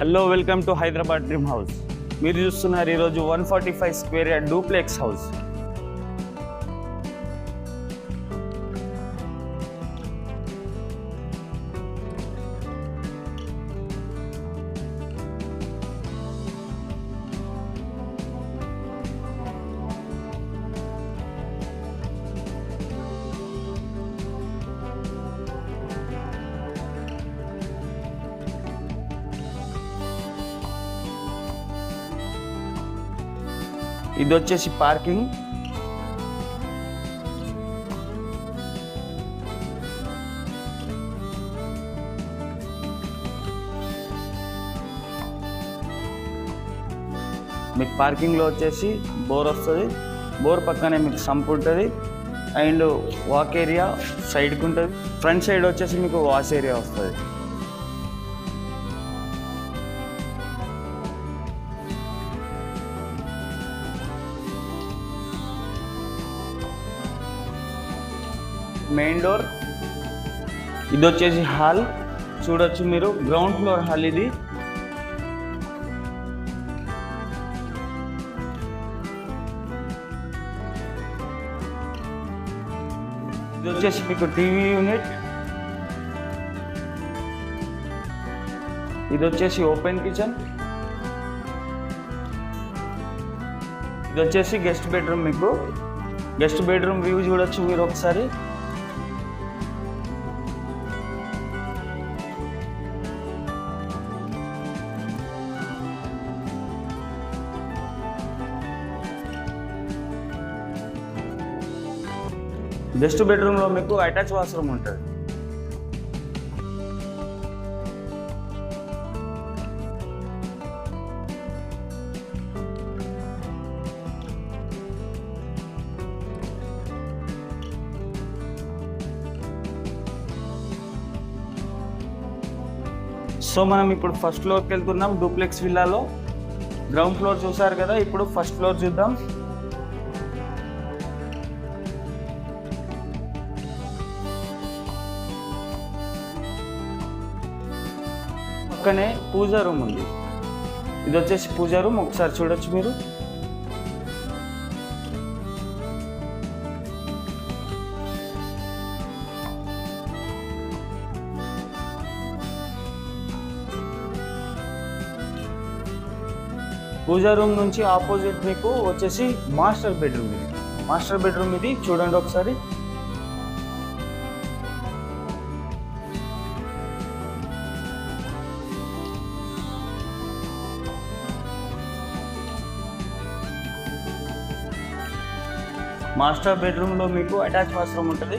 Hello, welcome to Hyderabad dream house. మీరు చూస్తున్నారు ఈరోజు 145 స్క్వేర్ యార్డ్ డూప్లెక్స్ హౌస్. ఇది వచ్చేసి పార్కింగ్. మీకు పార్కింగ్లో వచ్చేసి బోర్ వస్తుంది. బోర్ పక్కనే మీకు సంప్ ఉంటుంది అండ్ వాక్ ఏరియా సైడ్కి ఉంటుంది. ఫ్రంట్ సైడ్ వచ్చేసి మీకు వాష్ ఏరియా వస్తుంది. Main door. ఇది వచ్చేసి హాల్ చూడొచ్చు మీరు, గ్రౌండ్ ఫ్లోర్ హాల్ ఇది. ఇది వచ్చేసి మీకు టీవీ యూనిట్. ఇది వచ్చేసి ఓపెన్ కిచెన్. ఇది వచ్చేసి గెస్ట్ బెడ్రూమ్. మీకు గెస్ట్ బెడ్రూమ్ వ్యూ చూడొచ్చు మీరు ఒకసారి. గెస్ట్ బెడ్రూమ్లో మీకు అటాచ్ వాష్రూమ్ ఉంటుంది. సో మనం ఇప్పుడు ఫస్ట్ ఫ్లోర్కి వెళ్తున్నాం. డూప్లెక్స్ విల్లాలో గ్రౌండ్ ఫ్లోర్ చూసారు కదా, ఇప్పుడు ఫస్ట్ ఫ్లోర్ చూద్దాం. పక్కనే పూజా రూమ్ ఉంది. ఇది వచ్చేసి పూజా రూమ్, ఒకసారి చూడొచ్చు మీరు. పూజా రూమ్ నుంచి ఆపోజిట్ మీకు వచ్చేసి మాస్టర్ బెడ్రూమ్. ఇది మాస్టర్ బెడ్రూమ్, ఇది చూడండి ఒకసారి. మాస్టర్ బెడ్రూమ్లో మీకు అటాచ్ వాష్రూమ్ ఉంటుంది.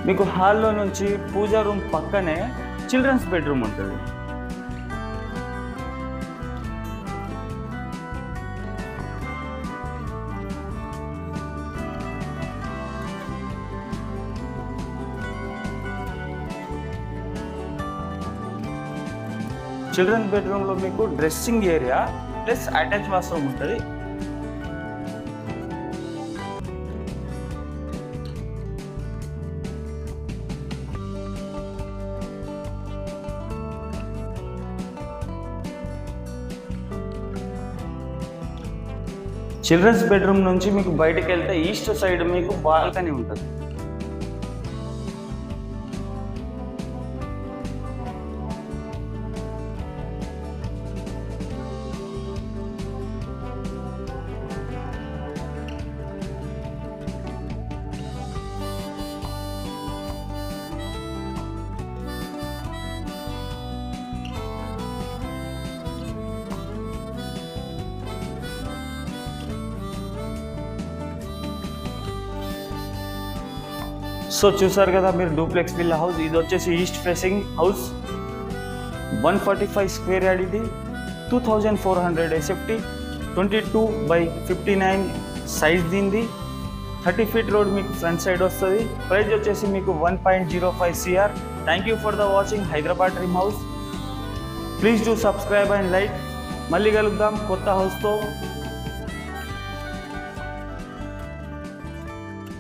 మీకు హాల్లో నుంచి పూజా రూమ్ పక్కనే చిల్డ్రన్స్ బెడ్రూమ్ ఉంటుంది. చిల్డ్రన్స్ బెడ్రూమ్లో మీకు dressing area plus attach washroom ఉంటుంది. చిల్డ్రన్స్ బెడ్రూమ్ నుంచి మీకు బయటకు వెళ్తే ఈస్ట్ సైడ్ మీకు బాల్కనీ ఉంటుంది. సో చూసారు కదా మీరు డూప్లెక్స్ విల్లా హౌస్. ఇది వచ్చేసి east facing house, 145 square yard. ఇది 2400 SFT, 22/59 సైజ్ దీనిది. 30 feet రోడ్ మీకు ఫ్రంట్ సైడ్ వస్తుంది. ప్రైస్ వచ్చేసి మీకు 1.05 CR. Thank you for the watching Hyderabad dream house. Please do subscribe and like. మళ్ళీ కలుద్దాం కొత్త హౌస్తో.